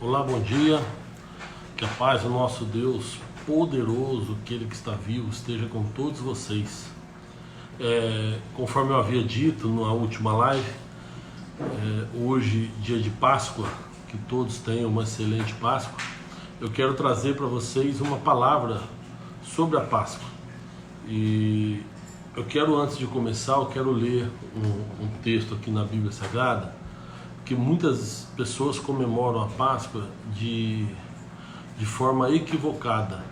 Olá, bom dia. Que a paz do nosso Deus poderoso, aquele que está vivo, esteja com todos vocês. Conforme eu havia dito na última live, hoje, dia de Páscoa, que todos tenham uma excelente Páscoa, eu quero trazer para vocês uma palavra sobre a Páscoa. E eu quero, antes de começar, eu quero ler um texto aqui na Bíblia Sagrada, que muitas pessoas comemoram a Páscoa de forma equivocada,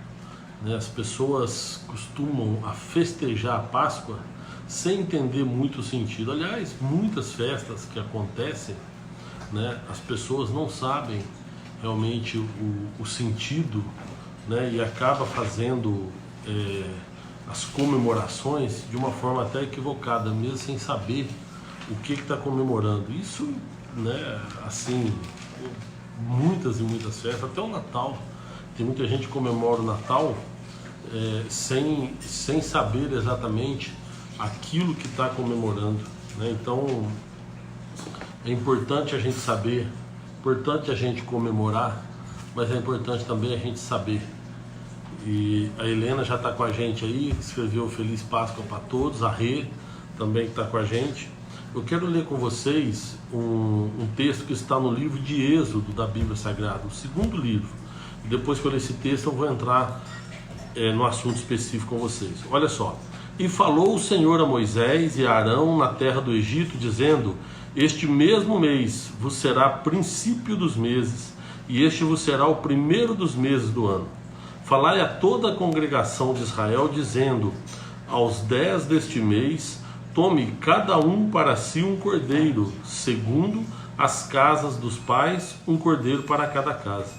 né? As pessoas costumam a festejar a Páscoa sem entender muito o sentido. Aliás, muitas festas que acontecem, né, as pessoas não sabem realmente o sentido, né, e acaba fazendo as comemorações de uma forma até equivocada, mesmo sem saber o que está comemorando. Isso, né, assim, muitas e muitas festas, até o Natal. Tem muita gente que comemora o Natal sem saber exatamente aquilo que está comemorando, né? Então é importante a gente saber, importante a gente comemorar, mas é importante também a gente saber. E a Helena já está com a gente aí, escreveu Feliz Páscoa para todos, a Rê também está com a gente. Eu quero ler com vocês um texto que está no livro de Êxodo da Bíblia Sagrada, o segundo livro. Depois que eu ler esse texto, eu vou entrar no assunto específico com vocês. Olha só. E falou o Senhor a Moisés e a Arão na terra do Egito, dizendo: este mesmo mês vos será princípio dos meses, e este vos será o primeiro dos meses do ano. Falai a toda a congregação de Israel, dizendo: aos 10 deste mês, tome cada um para si um cordeiro, segundo as casas dos pais, um cordeiro para cada casa.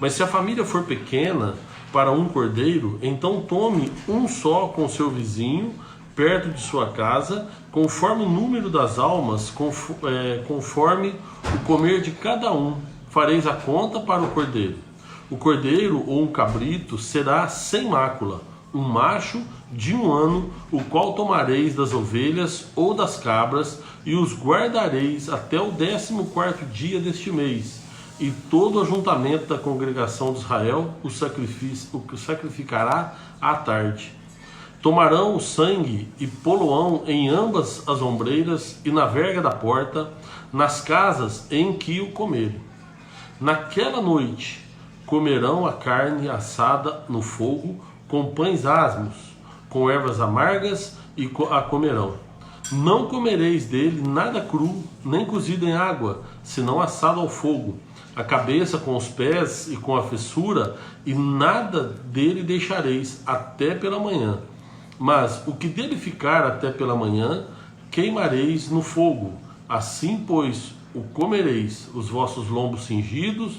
Mas se a família for pequena, para um cordeiro, então tome um só com seu vizinho, perto de sua casa, conforme o número das almas, conforme o comer de cada um. Fareis a conta para o cordeiro. O cordeiro ou um cabrito será sem mácula, um macho de 1 ano, o qual tomareis das ovelhas ou das cabras, e os guardareis até o 14º dia deste mês. E todo o ajuntamento da congregação de Israel o sacrificará à tarde. Tomarão o sangue e pô-lo-ão em ambas as ombreiras e na verga da porta, nas casas em que o comerem. Naquela noite comerão a carne assada no fogo, com pães asmos, com ervas amargas, e a comerão. Não comereis dele nada cru, nem cozido em água, senão assado ao fogo, a cabeça com os pés e com a fissura, e nada dele deixareis até pela manhã. Mas o que dele ficar até pela manhã, queimareis no fogo. Assim, pois, o comereis, os vossos lombos cingidos,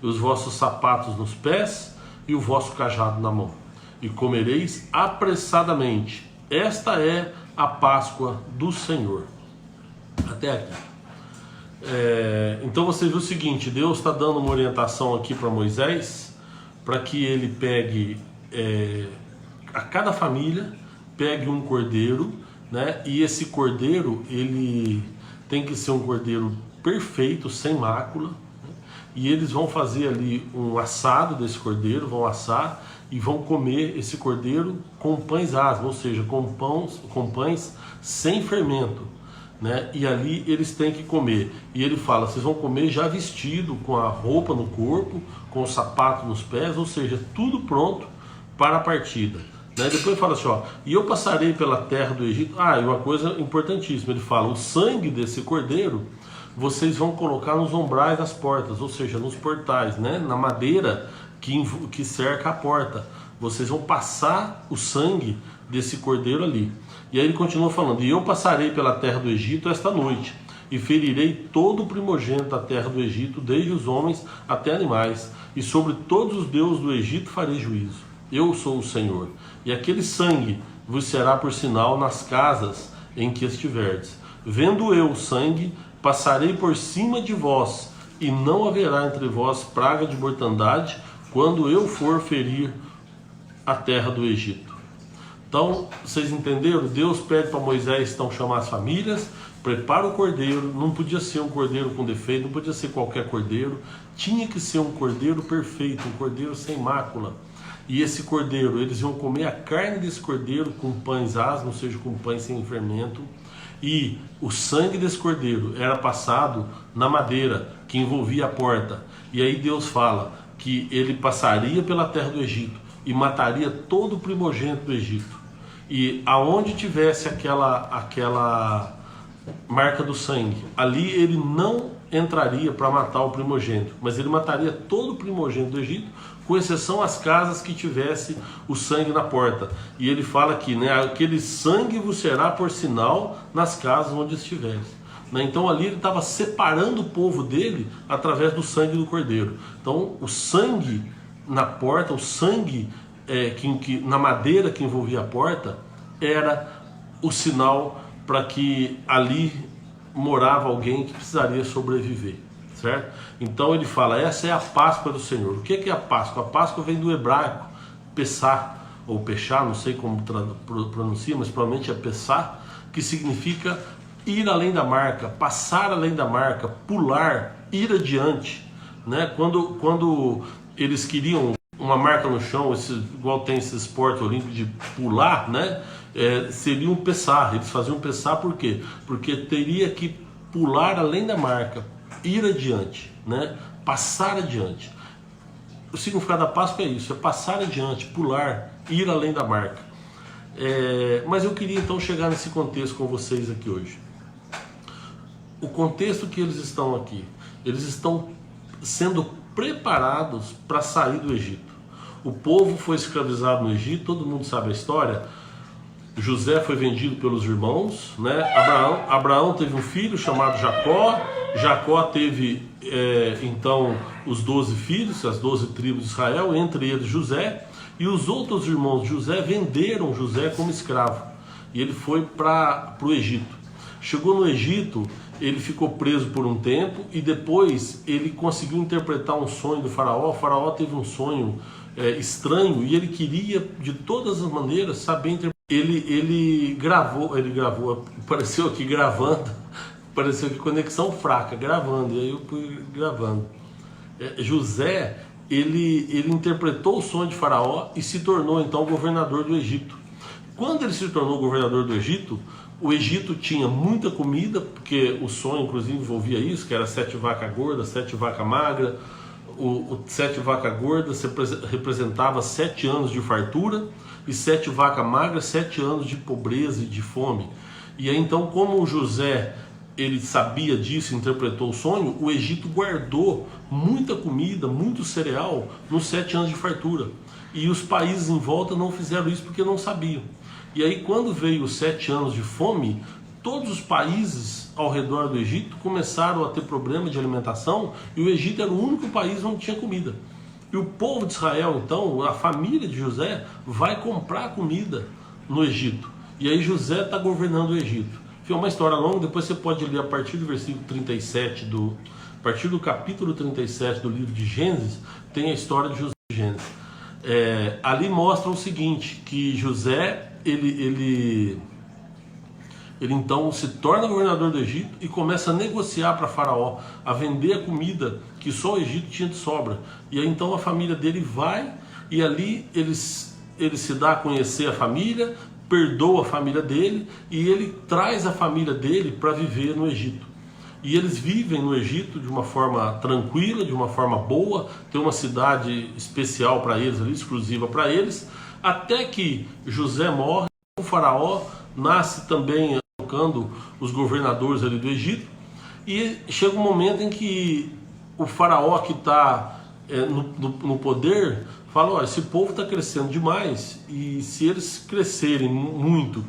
os vossos sapatos nos pés, e o vosso cajado na mão. E comereis apressadamente. Esta é a Páscoa do Senhor. Até aqui. Então você viu o seguinte: Deus está dando uma orientação aqui para Moisés, para que ele pegue a cada família, pegue um cordeiro, né? E esse cordeiro, ele tem que ser um cordeiro perfeito, sem mácula, né? E eles vão fazer ali um assado desse cordeiro, vão assar e vão comer esse cordeiro com pães asmos, ou seja, com pães sem fermento, né? E ali eles têm que comer. E ele fala: vocês vão comer já vestido, com a roupa no corpo, com o sapato nos pés, ou seja, tudo pronto para a partida, né? Depois ele fala assim, ó: e eu passarei pela terra do Egito. E uma coisa importantíssima, ele fala: o sangue desse cordeiro vocês vão colocar nos umbrais das portas, ou seja, nos portais, né? Na madeira que cerca a porta. Vocês vão passar o sangue desse cordeiro ali. E aí ele continua falando: e eu passarei pela terra do Egito esta noite, e ferirei todo o primogênito da terra do Egito, desde os homens até animais, e sobre todos os deuses do Egito farei juízo. Eu sou o Senhor. E aquele sangue vos será por sinal nas casas em que estiverdes. Vendo eu o sangue, passarei por cima de vós, e não haverá entre vós praga de mortandade, quando eu for ferir a terra do Egito. Então, vocês entenderam? Deus pede para Moisés então chamar as famílias, prepara o cordeiro, não podia ser um cordeiro com defeito, não podia ser qualquer cordeiro, tinha que ser um cordeiro perfeito, um cordeiro sem mácula. E esse cordeiro, eles iam comer a carne desse cordeiro com pães asmos, ou seja, com pães sem fermento, e o sangue desse cordeiro era passado na madeira que envolvia a porta. E aí Deus fala que ele passaria pela terra do Egito e mataria todo o primogênito do Egito. E aonde tivesse aquela marca do sangue, ali ele não entraria para matar o primogênito, mas ele mataria todo o primogênito do Egito, com exceção às casas que tivesse o sangue na porta. E ele fala aqui, né, aquele sangue vos será por sinal nas casas onde estiveres. Né? Então ali ele estava separando o povo dele através do sangue do cordeiro. Então o sangue na porta, o sangue na madeira que envolvia a porta, era o sinal para que ali morava alguém que precisaria sobreviver, certo? Então ele fala, essa é a Páscoa do Senhor. O que é a Páscoa? A Páscoa vem do hebraico, Pessah, ou Pechá, não sei como pronuncia, mas provavelmente é Pessah, que significa ir além da marca, passar além da marca, pular, ir adiante, né? Quando eles queriam uma marca no chão, igual tem esse esporte olímpico de pular, né? Seria um Pessah. Eles faziam Pessah por quê? Porque teria que pular além da marca, ir adiante, né? Passar adiante. O significado da Páscoa é isso, é passar adiante, pular, ir além da marca. Mas eu queria então chegar nesse contexto com vocês aqui hoje. O contexto que eles estão aqui, eles estão sendo preparados para sair do Egito. O povo foi escravizado no Egito, todo mundo sabe a história. José foi vendido pelos irmãos, né? Abraão teve um filho chamado Jacó. Jacó teve então os 12 filhos, as 12 tribos de Israel, entre eles José. E os outros irmãos de José venderam José como escravo. E ele foi para o Egito. Chegou no Egito, ele ficou preso por um tempo e depois ele conseguiu interpretar um sonho do faraó. O faraó teve um sonho estranho e ele queria de todas as maneiras saber interpretar. Ele gravou, apareceu aqui gravando, apareceu aqui conexão fraca, gravando, e aí eu fui gravando. José, ele interpretou o sonho de faraó e se tornou então governador do Egito. Quando ele se tornou governador do Egito, o Egito tinha muita comida, porque o sonho inclusive envolvia isso, que era 7 vacas gordas, 7 vacas magras. O 7 vacas gordas representava 7 anos de fartura, e 7 vacas magras, 7 anos de pobreza e de fome. E aí então, como o José ele sabia disso, interpretou o sonho, o Egito guardou muita comida, muito cereal nos 7 anos de fartura. E os países em volta não fizeram isso porque não sabiam. E aí quando veio os 7 anos de fome, todos os países ao redor do Egito começaram a ter problema de alimentação, e o Egito era o único país onde tinha comida. E o povo de Israel, então, a família de José, vai comprar comida no Egito. E aí José está governando o Egito. Foi uma história longa, depois você pode ler a partir do versículo 37, a partir do capítulo 37 do livro de Gênesis, tem a história de José de Gênesis. Ali mostra o seguinte, que José, ele então se torna governador do Egito e começa a negociar para Faraó, a vender a comida que só o Egito tinha de sobra. E aí então a família dele vai, e ali ele se dá a conhecer a família, perdoa a família dele, e ele traz a família dele para viver no Egito. E eles vivem no Egito de uma forma tranquila, de uma forma boa, tem uma cidade especial para eles ali, exclusiva para eles, até que José morre, o Faraó nasce também os governadores ali do Egito, e chega um momento em que o faraó que está no poder fala, esse povo está crescendo demais, e se eles crescerem muito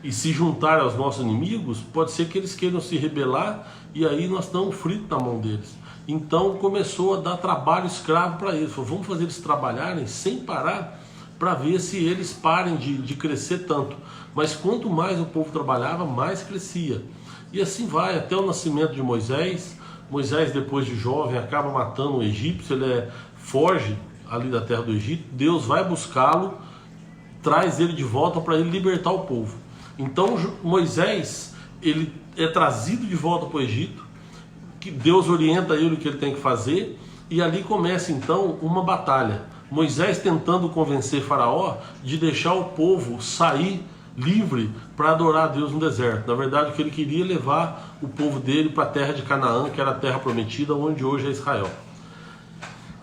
e se juntarem aos nossos inimigos, pode ser que eles queiram se rebelar, e aí nós estamos fritos na mão deles. Então começou a dar trabalho escravo para eles, falou, vamos fazer eles trabalharem sem parar, para ver se eles parem de crescer tanto. Mas quanto mais o povo trabalhava, mais crescia. E assim vai, até o nascimento de Moisés. Moisés, depois de jovem, acaba matando um egípcio, ele foge ali da terra do Egito. Deus vai buscá-lo, traz ele de volta para ele libertar o povo. Então Moisés, ele é trazido de volta para o Egito, que Deus orienta ele o que ele tem que fazer, e ali começa então uma batalha. Moisés tentando convencer Faraó de deixar o povo sair livre para adorar a Deus no deserto. Na verdade, o que ele queria é levar o povo dele para a terra de Canaã, que era a terra prometida, onde hoje é Israel.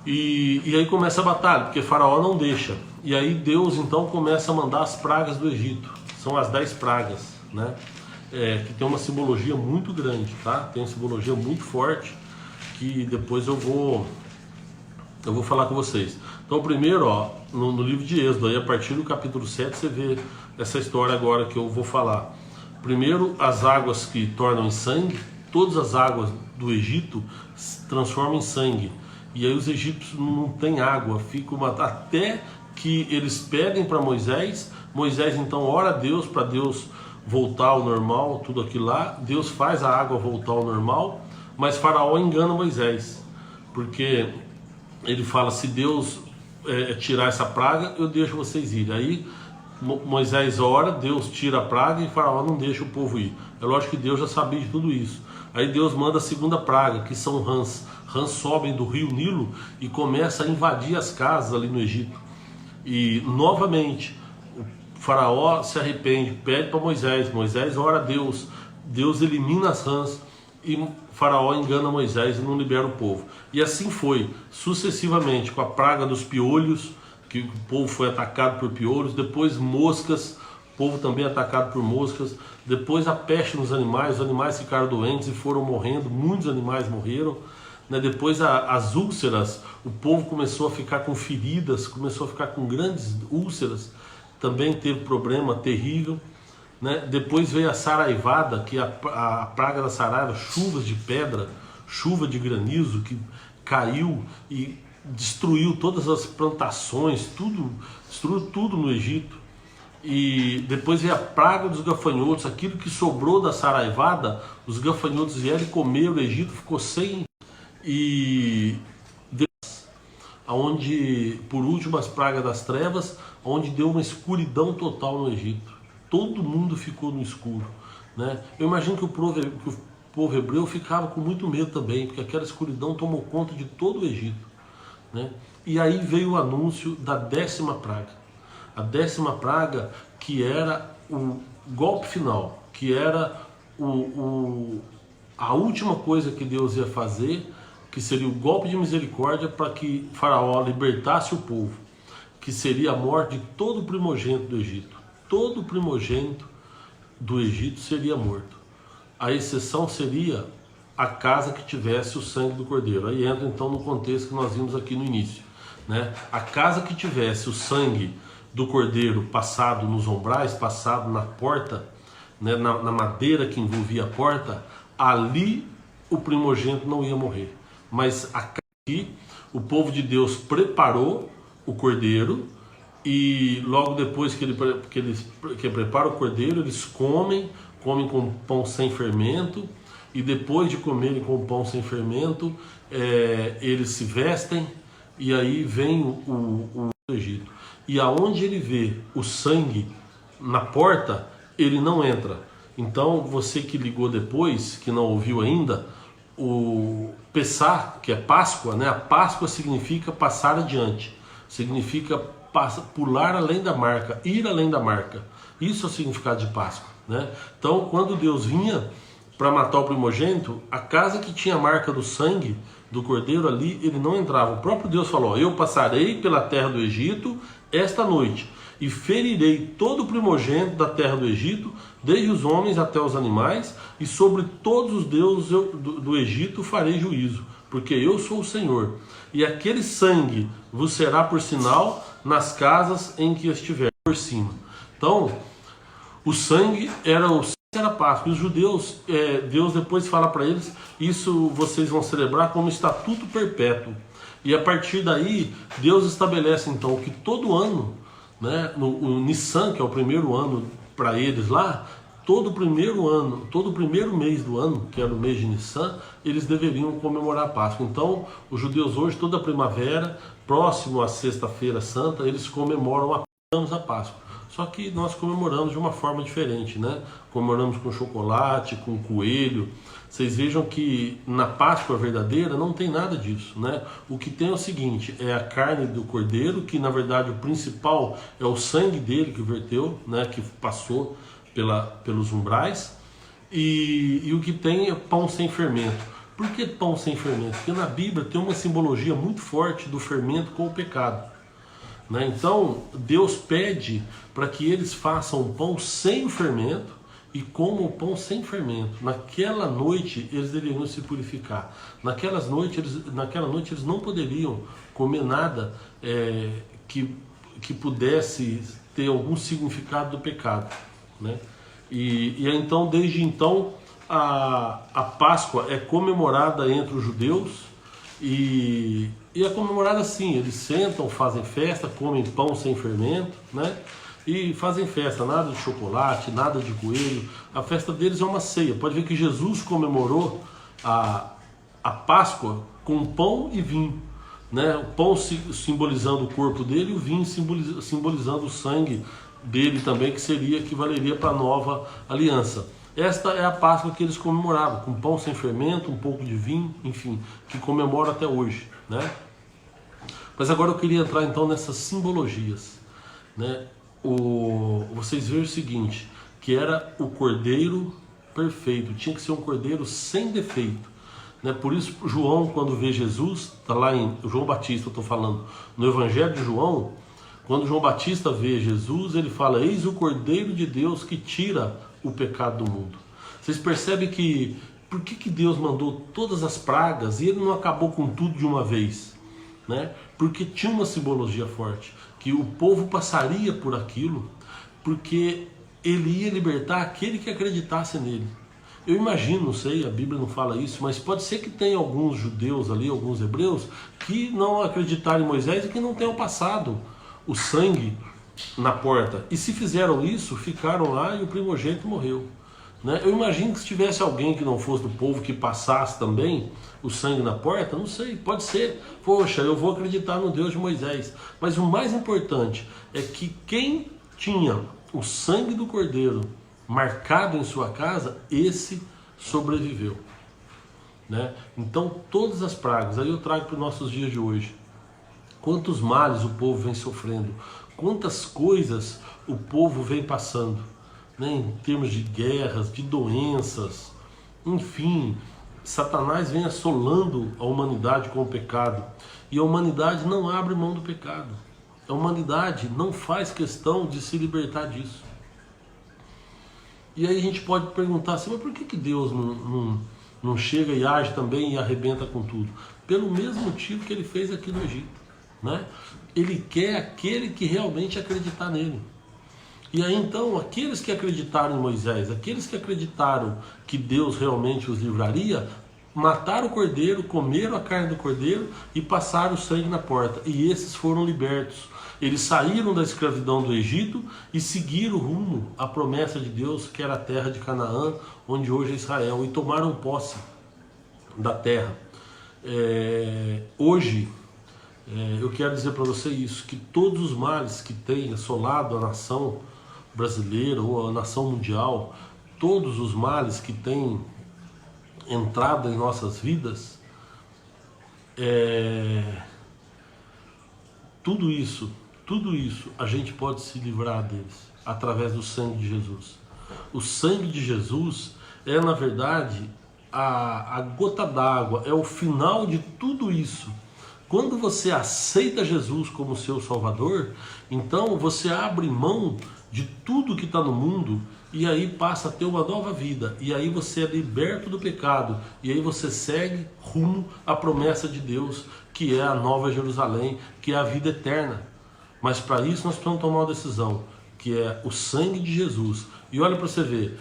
E aí começa a batalha, porque Faraó não deixa. E aí Deus então começa a mandar as pragas do Egito. São as 10 pragas, né? Que tem uma simbologia muito grande, tá? Tem uma simbologia muito forte, que depois eu vou falar com vocês. Então, primeiro, ó, no livro de Êxodo, aí a partir do capítulo 7, você vê essa história agora que eu vou falar. Primeiro, as águas que tornam em sangue, todas as águas do Egito se transformam em sangue. E aí os egípcios não têm água, ficam até que eles pedem para Moisés. Moisés então ora a Deus para Deus voltar ao normal, tudo aquilo lá. Deus faz a água voltar ao normal, mas Faraó engana Moisés, porque ele fala: se Deus tirar essa praga, eu deixo vocês irem. Aí Moisés ora, Deus tira a praga e Faraó não deixa o povo ir. É lógico que Deus já sabia de tudo isso. Aí Deus manda a segunda praga, que são rãs. Rãs sobem do rio Nilo e começa a invadir as casas ali no Egito. E novamente o Faraó se arrepende, pede para Moisés. Moisés ora a Deus. Deus elimina as rãs e Faraó engana Moisés e não libera o povo. E assim foi sucessivamente, com a praga dos piolhos, que o povo foi atacado por piolhos. Depois moscas, o povo também atacado por moscas. Depois a peste nos animais, os animais ficaram doentes e foram morrendo, muitos animais morreram. Depois as úlceras, o povo começou a ficar com feridas, começou a ficar com grandes úlceras, também teve problema terrível. Depois veio a saraivada, que a praga da saraiva, chuvas de pedra, chuva de granizo que caiu e destruiu todas as plantações, destruiu tudo no Egito. E depois veio a praga dos gafanhotos, aquilo que sobrou da saraivada, os gafanhotos vieram e comeram, o Egito ficou sem. E onde, por último, as pragas das trevas, onde deu uma escuridão total no Egito. Todo mundo ficou no escuro, né? Eu imagino que o povo hebreu ficava com muito medo também, porque aquela escuridão tomou conta de todo o Egito, né? E aí veio o anúncio da 10ª praga. A 10ª praga, que era o golpe final, que era a última coisa que Deus ia fazer, que seria o golpe de misericórdia para que Faraó libertasse o povo, que seria a morte de todo o primogênito do Egito. Todo o primogênito do Egito seria morto. A exceção seria a casa que tivesse o sangue do cordeiro. Aí entra então no contexto que nós vimos aqui no início, né? A casa que tivesse o sangue do cordeiro passado nos umbrais, passado na porta, né, na madeira que envolvia a porta, ali o primogênito não ia morrer. Mas aqui o povo de Deus preparou o cordeiro, e logo depois que ele prepara o cordeiro, eles comem com pão sem fermento, e depois de comerem com pão sem fermento, eles se vestem, e aí vem o Egito. E aonde ele vê o sangue na porta, ele não entra. Então você que ligou depois, que não ouviu ainda, o Pessah, que é Páscoa, né? A Páscoa significa passar adiante, significa pular além da marca, ir além da marca. Isso é o significado de Páscoa, né? Então, quando Deus vinha para matar o primogênito, a casa que tinha a marca do sangue do cordeiro ali, ele não entrava. O próprio Deus falou: eu passarei pela terra do Egito esta noite e ferirei todo o primogênito da terra do Egito, desde os homens até os animais, e sobre todos os deuses do Egito farei juízo, porque eu sou o Senhor. E aquele sangue vos será por sinal nas casas em que estiver, por cima. Então, o sangue era a Páscoa. E os judeus, Deus depois fala para eles: isso vocês vão celebrar como estatuto perpétuo. E a partir daí, Deus estabelece então que todo ano, né, o Nissan, que é o primeiro ano para eles lá, todo primeiro mês do ano, que era o mês de Nissan, eles deveriam comemorar a Páscoa. Então, os judeus hoje, toda primavera, próximo à Sexta-feira Santa, eles comemoram a Páscoa. Só que nós comemoramos de uma forma diferente, né? Comemoramos com chocolate, com coelho. Vocês vejam que na Páscoa verdadeira não tem nada disso, né? O que tem é o seguinte, é a carne do cordeiro, que na verdade o principal é o sangue dele que verteu, né? Que passou pelos umbrais. E o que tem é pão sem fermento. Por que pão sem fermento? Porque na Bíblia tem uma simbologia muito forte do fermento com o pecado, né? Então Deus pede para que eles façam o pão sem o fermento e comam o pão sem fermento. Naquela noite eles deveriam se purificar. Naquela noite eles não poderiam comer nada que pudesse ter algum significado do pecado, né? E então, desde então, a Páscoa é comemorada entre os judeus e é comemorada assim, eles sentam, fazem festa, comem pão sem fermento, né? E fazem festa, nada de chocolate, nada de coelho. A festa deles é uma ceia. Pode ver que Jesus comemorou a Páscoa com pão e vinho, né? O pão simbolizando o corpo dele e o vinho simbolizando o sangue dele também, que valeria para a nova aliança. Esta é a Páscoa que eles comemoravam, com pão sem fermento, um pouco de vinho, enfim, que comemoram até hoje, né? Mas agora eu queria entrar então nessas simbologias, né? Vocês veem o seguinte, que era o cordeiro perfeito, tinha que ser um cordeiro sem defeito, né? Por isso João, quando vê Jesus, está lá em João Batista, eu estou falando, no Evangelho de João, quando João Batista vê Jesus, ele fala, eis o Cordeiro de Deus que tira o pecado do mundo. Vocês percebem que, por que Deus mandou todas as pragas e ele não acabou com tudo de uma vez, né? Porque tinha uma simbologia forte, que o povo passaria por aquilo, porque ele ia libertar aquele que acreditasse nele. Eu imagino, não sei, a Bíblia não fala isso, mas pode ser que tenha alguns judeus ali, alguns hebreus, que não acreditaram em Moisés e que não tenham passado o sangue na porta. E se fizeram isso, ficaram lá e o primogênito morreu, né? Eu imagino que se tivesse alguém que não fosse do povo que passasse também o sangue na porta, não sei, pode ser, poxa, eu vou acreditar no Deus de Moisés. Mas o mais importante é que quem tinha o sangue do cordeiro marcado em sua casa, esse sobreviveu, né? Então todas as pragas, aí eu trago para os nossos dias de hoje. Quantos males o povo vem sofrendo, quantas coisas o povo vem passando, né? Em termos de guerras, de doenças, enfim, Satanás vem assolando a humanidade com o pecado, e a humanidade não abre mão do pecado, a humanidade não faz questão de se libertar disso. E aí a gente pode perguntar assim, mas por que Deus não chega e age também e arrebenta com tudo? Pelo mesmo motivo que ele fez aqui no Egito, né? Ele quer aquele que realmente acreditar nele. E aí então, aqueles que acreditaram em Moisés, aqueles que acreditaram que Deus realmente os livraria, mataram o cordeiro, comeram a carne do cordeiro e passaram o sangue na porta. E esses foram libertos. Eles saíram da escravidão do Egito e seguiram rumo à promessa de Deus, que era a terra de Canaã, onde hoje é Israel, e tomaram posse da terra. Hoje, eu quero dizer para você isso, que todos os males que têm assolado a nação brasileira ou a nação mundial, todos os males que têm entrado em nossas vidas, tudo isso a gente pode se livrar deles através do sangue de Jesus. O sangue de Jesus é, na verdade, a gota d'água, é o final de tudo isso. Quando você aceita Jesus como seu Salvador, então você abre mão de tudo que está no mundo e aí passa a ter uma nova vida. E aí você é liberto do pecado. E aí você segue rumo à promessa de Deus, que é a Nova Jerusalém, que é a vida eterna. Mas para isso nós precisamos tomar uma decisão, que é o sangue de Jesus. E olha para você ver,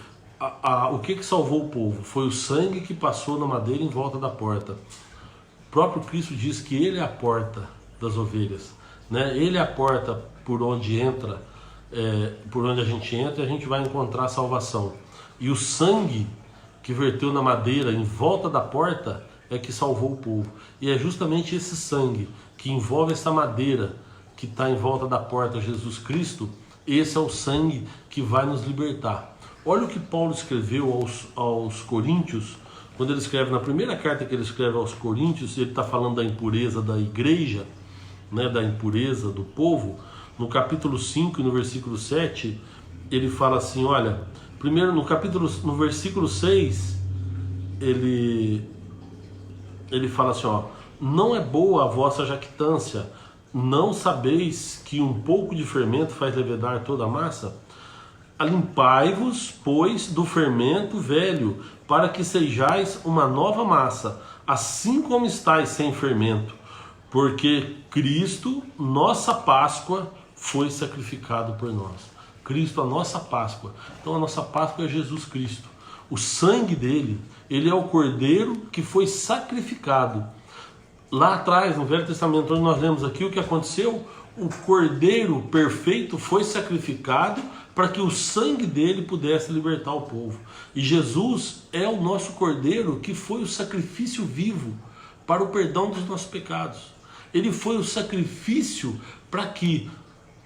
o que salvou o povo? Foi o sangue que passou na madeira em volta da porta. O próprio Cristo diz que Ele é a porta das ovelhas, né? Ele é a porta por onde entra, por onde a gente entra, e a gente vai encontrar a salvação. E o sangue que verteu na madeira em volta da porta é que salvou o povo. E é justamente esse sangue que envolve essa madeira que está em volta da porta, Jesus Cristo, Esse é o sangue que vai nos libertar. Olha o que Paulo escreveu aos Coríntios, quando ele escreve, na primeira carta que ele escreve aos Coríntios, ele está falando da impureza da igreja, né, da impureza do povo. No capítulo 5 e no versículo 7, ele fala assim, olha, primeiro no versículo 6, ele fala assim, ó, não é boa a vossa jactância, não sabeis que um pouco de fermento faz levedar toda a massa? Limpai-vos, pois, do fermento velho, para que sejais uma nova massa, assim como estáis sem fermento, porque Cristo, nossa Páscoa, foi sacrificado por nós. Cristo, a nossa Páscoa. Então a nossa Páscoa é Jesus Cristo. O sangue dele, ele é o Cordeiro que foi sacrificado. Lá atrás, no Velho Testamento, onde nós lemos aqui o que aconteceu, o Cordeiro perfeito foi sacrificado para que o sangue dele pudesse libertar o povo. E Jesus é o nosso Cordeiro que foi o sacrifício vivo para o perdão dos nossos pecados. Ele foi o sacrifício para que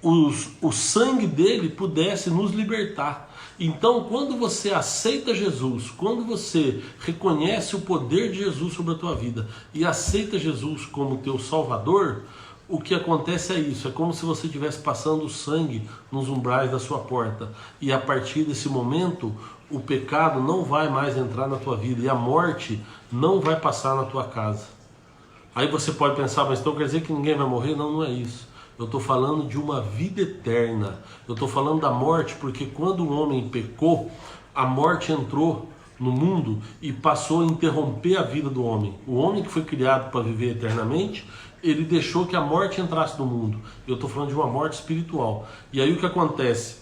o sangue dele pudesse nos libertar. Então, quando você aceita Jesus, quando você reconhece o poder de Jesus sobre a tua vida e aceita Jesus como teu Salvador, o que acontece é isso, é como se você estivesse passando sangue nos umbrais da sua porta. E a partir desse momento, o pecado não vai mais entrar na tua vida e a morte não vai passar na tua casa. Aí você pode pensar, mas então quer dizer que ninguém vai morrer? Não, não é isso. Eu estou falando de uma vida eterna. Eu estou falando da morte porque quando o homem pecou, a morte entrou no mundo e passou a interromper a vida do homem. O homem que foi criado para viver eternamente, ele deixou que a morte entrasse no mundo. Eu estou falando de uma morte espiritual. E aí o que acontece?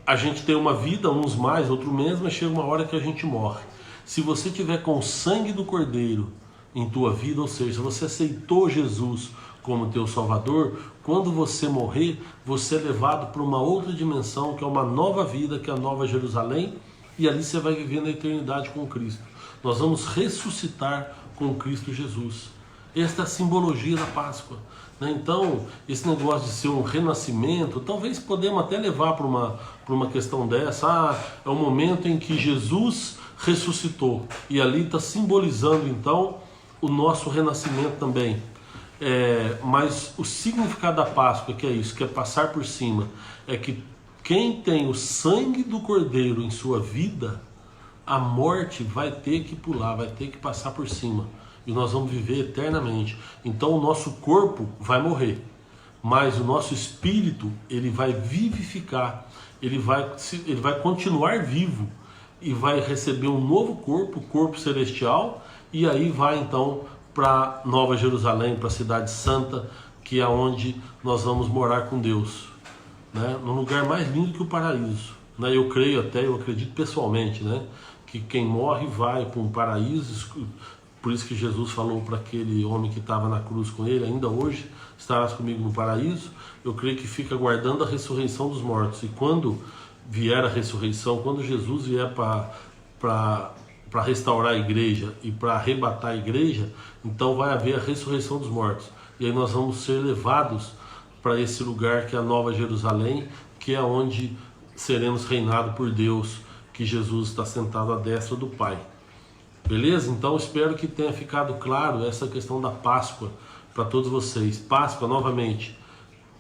A gente tem uma vida, uns mais, outros menos, mas chega uma hora que a gente morre. Se você tiver com o sangue do Cordeiro em tua vida, ou seja, se você aceitou Jesus como teu Salvador, quando você morrer, você é levado para uma outra dimensão, que é uma nova vida, que é a Nova Jerusalém, e ali você vai viver na eternidade com Cristo. Nós vamos ressuscitar com Cristo Jesus. Esta é a simbologia da Páscoa, né? Então, esse negócio de ser um renascimento, talvez podemos até levar para uma questão dessa, é o momento em que Jesus ressuscitou, e ali está simbolizando então o nosso renascimento também. Mas o significado da Páscoa, que é isso, que é passar por cima, é que quem tem o sangue do Cordeiro em sua vida, a morte vai ter que pular, vai ter que passar por cima, e nós vamos viver eternamente. Então o nosso corpo vai morrer, mas o nosso espírito, ele vai vivificar, ele vai continuar vivo, e vai receber um novo corpo, corpo celestial, e aí vai então para Nova Jerusalém, para a cidade santa, que é onde nós vamos morar com Deus, né? Num lugar mais lindo que o paraíso, né? Eu acredito pessoalmente, né, que quem morre vai para um paraíso. Por isso que Jesus falou para aquele homem que estava na cruz com ele, ainda hoje estarás comigo no paraíso. Eu creio que fica aguardando a ressurreição dos mortos, e quando vier a ressurreição, quando Jesus vier para restaurar a igreja e para arrebatar a igreja, então vai haver a ressurreição dos mortos. E aí nós vamos ser levados para esse lugar que é a Nova Jerusalém, que é onde seremos reinados por Deus, que Jesus está sentado à destra do Pai. Beleza? Então espero que tenha ficado claro essa questão da Páscoa para todos vocês. Páscoa, novamente,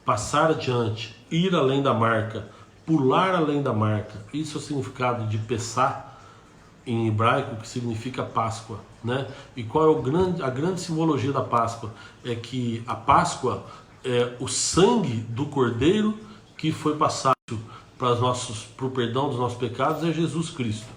passar adiante, ir além da marca, pular além da marca. Isso é o significado de Pessah em hebraico, que significa Páscoa, né? E qual é a grande simbologia da Páscoa? É que a Páscoa é o sangue do Cordeiro que foi passado para o perdão dos nossos pecados, é Jesus Cristo.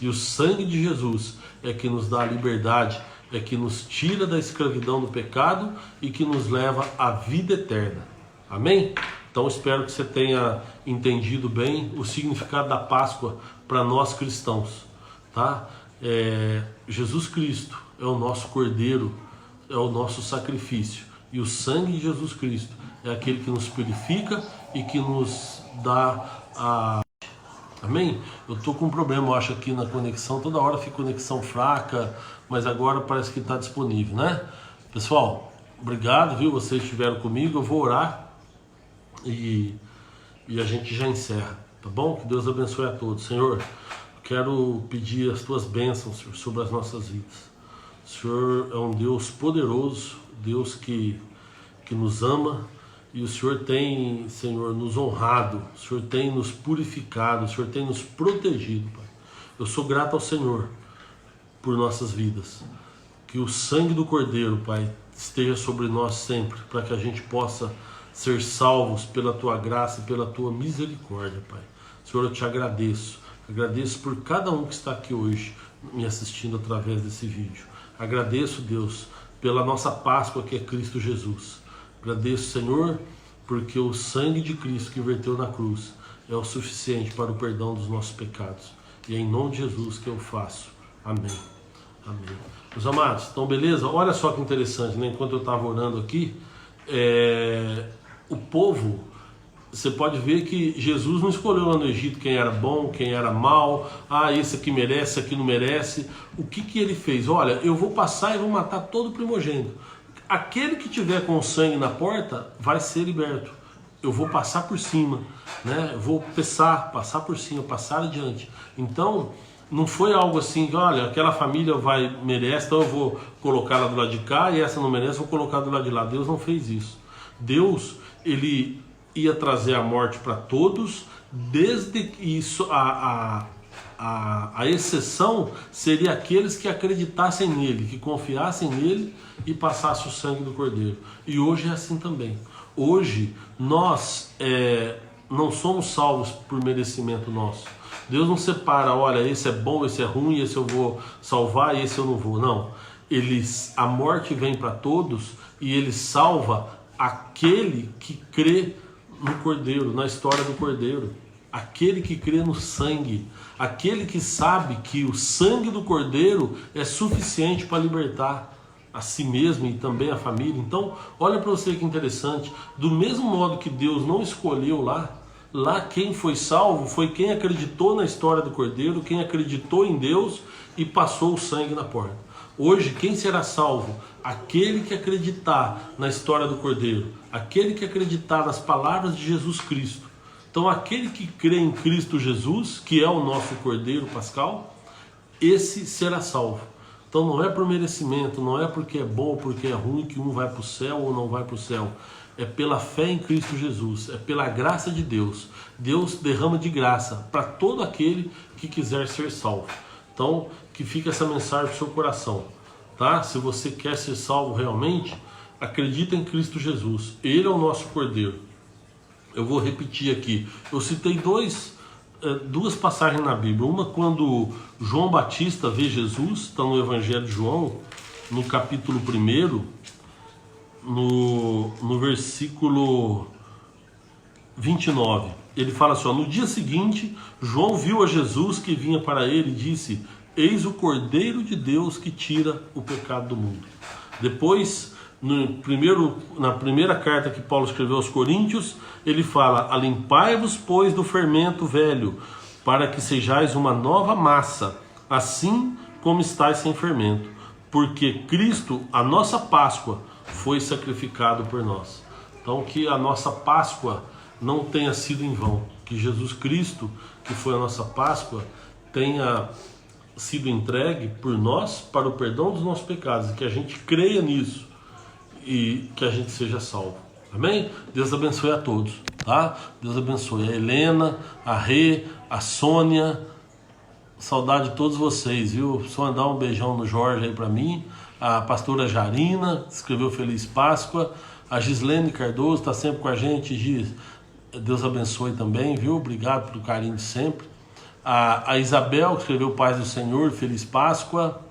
E o sangue de Jesus é que nos dá a liberdade, é que nos tira da escravidão do pecado e que nos leva à vida eterna. Amém? Então espero que você tenha entendido bem o significado da Páscoa para nós cristãos. Tá? Jesus Cristo é o nosso Cordeiro, é o nosso sacrifício, e o sangue de Jesus Cristo é aquele que nos purifica e que nos dá a... Amém? Eu estou com um problema, eu acho, aqui na conexão, toda hora fica conexão fraca, mas agora parece que está disponível, né? Pessoal, obrigado, viu? Vocês estiveram comigo, eu vou orar e e a gente já encerra, tá bom? Que Deus abençoe a todos. Senhor, quero pedir as tuas bênçãos, Senhor, sobre as nossas vidas. O Senhor é um Deus poderoso, Deus que nos ama, e o Senhor tem, Senhor, nos honrado, o Senhor tem nos purificado, o Senhor tem nos protegido, Pai. Eu sou grato ao Senhor por nossas vidas. Que o sangue do Cordeiro, Pai, esteja sobre nós sempre, para que a gente possa ser salvos pela Tua graça e pela Tua misericórdia, Pai. Senhor, eu te agradeço. Agradeço por cada um que está aqui hoje, me assistindo através desse vídeo. Agradeço, Deus, pela nossa Páscoa, que é Cristo Jesus. Agradeço, Senhor, porque o sangue de Cristo que verteu na cruz é o suficiente para o perdão dos nossos pecados. E é em nome de Jesus que eu faço. Amém. Amém. Meus amados, então beleza? Olha só que interessante, né? Enquanto eu estava orando aqui, o povo, você pode ver que Jesus não escolheu lá no Egito quem era bom, quem era mal. Ah, esse aqui merece, esse aqui não merece. O que ele fez? Olha, eu vou passar e vou matar todo primogênito. Aquele que tiver com sangue na porta vai ser liberto. Eu vou passar por cima, né? Eu vou passar por cima, passar adiante. Então, não foi algo assim que, olha, aquela família merece, então eu vou colocar ela do lado de cá, e essa não merece, eu vou colocar do lado de lá. Deus não fez isso. Deus, ele ia trazer a morte para todos, desde isso, a exceção seria aqueles que acreditassem nele, que confiassem nele e passassem o sangue do Cordeiro. E hoje é assim também. Hoje nós não somos salvos por merecimento nosso. Deus não separa, olha, esse é bom, esse é ruim, esse eu vou salvar e esse eu não vou. Não. A morte vem para todos e ele salva aquele que crê no Cordeiro, na história do Cordeiro. Aquele que crê no sangue, aquele que sabe que o sangue do Cordeiro é suficiente para libertar a si mesmo e também a família. Então, olha para você que interessante, do mesmo modo que Deus não escolheu lá quem foi salvo foi quem acreditou na história do Cordeiro, quem acreditou em Deus e passou o sangue na porta. Hoje, quem será salvo? Aquele que acreditar na história do Cordeiro, aquele que acreditar nas palavras de Jesus Cristo. Então, aquele que crê em Cristo Jesus, que é o nosso Cordeiro Pascal, esse será salvo. Então, não é por merecimento, não é porque é bom ou porque é ruim que um vai para o céu ou não vai para o céu. É pela fé em Cristo Jesus, é pela graça de Deus. Deus derrama de graça para todo aquele que quiser ser salvo. Então, que fique essa mensagem no seu coração, tá? Se você quer ser salvo realmente, acredita em Cristo Jesus. Ele é o nosso Cordeiro. Eu vou repetir aqui. Eu citei duas passagens na Bíblia. Uma quando João Batista vê Jesus, está no Evangelho de João, no capítulo 1, no versículo 29. Ele fala assim, no dia seguinte, João viu a Jesus que vinha para ele e disse, eis o Cordeiro de Deus que tira o pecado do mundo. Depois, na primeira carta que Paulo escreveu aos Coríntios, ele fala, alimpai-vos, pois, do fermento velho, para que sejais uma nova massa, assim como estáis sem fermento, porque Cristo, a nossa Páscoa, foi sacrificado por nós. Então, que a nossa Páscoa não tenha sido em vão, que Jesus Cristo, que foi a nossa Páscoa, tenha sido entregue por nós para o perdão dos nossos pecados, e que a gente creia nisso e que a gente seja salvo. Amém? Deus abençoe a todos, tá? Deus abençoe a Helena, a Rê, a Sônia. Saudade de todos vocês, viu? Só mandar um beijão no Jorge aí para mim. A pastora Jarina escreveu Feliz Páscoa. A Gislene Cardoso está sempre com a gente. Gis, Deus abençoe também, viu? Obrigado pelo carinho de sempre. A Isabel escreveu Paz do Senhor, Feliz Páscoa.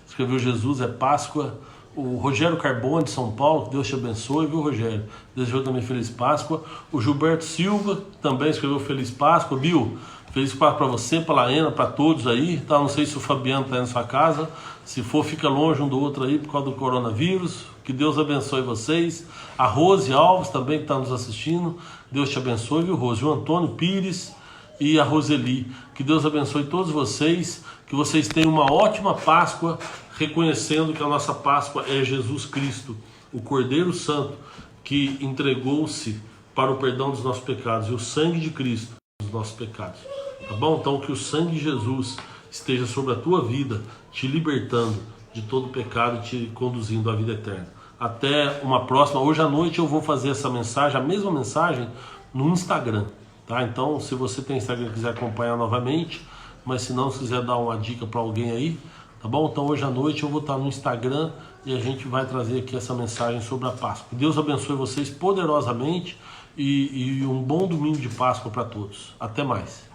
Escreveu Jesus é Páscoa. O Rogério Carbone de São Paulo, que Deus te abençoe, viu, Rogério? Desejou também Feliz Páscoa. O Gilberto Silva também escreveu Feliz Páscoa. Bill, Feliz Páscoa para você, para a Laena, para todos aí, tá? Não sei se o Fabiano está aí na sua casa. Se for, fica longe um do outro aí por causa do coronavírus. Que Deus abençoe vocês. A Rose Alves também, que está nos assistindo. Deus te abençoe, viu, Rose? O Antônio Pires e a Roseli. Que Deus abençoe todos vocês. Que vocês tenham uma ótima Páscoa, reconhecendo que a nossa Páscoa é Jesus Cristo, o Cordeiro Santo, que entregou-se para o perdão dos nossos pecados, e o sangue de Cristo dos nossos pecados. Tá bom? Então que o sangue de Jesus esteja sobre a tua vida, te libertando de todo pecado e te conduzindo à vida eterna. Até uma próxima. Hoje à noite eu vou fazer essa mensagem, a mesma mensagem, no Instagram. Tá? Então, se você tem Instagram e quiser acompanhar novamente, mas se não, se quiser dar uma dica para alguém aí, tá bom? Então hoje à noite eu vou estar no Instagram e a gente vai trazer aqui essa mensagem sobre a Páscoa. Deus abençoe vocês poderosamente e um bom domingo de Páscoa para todos. Até mais.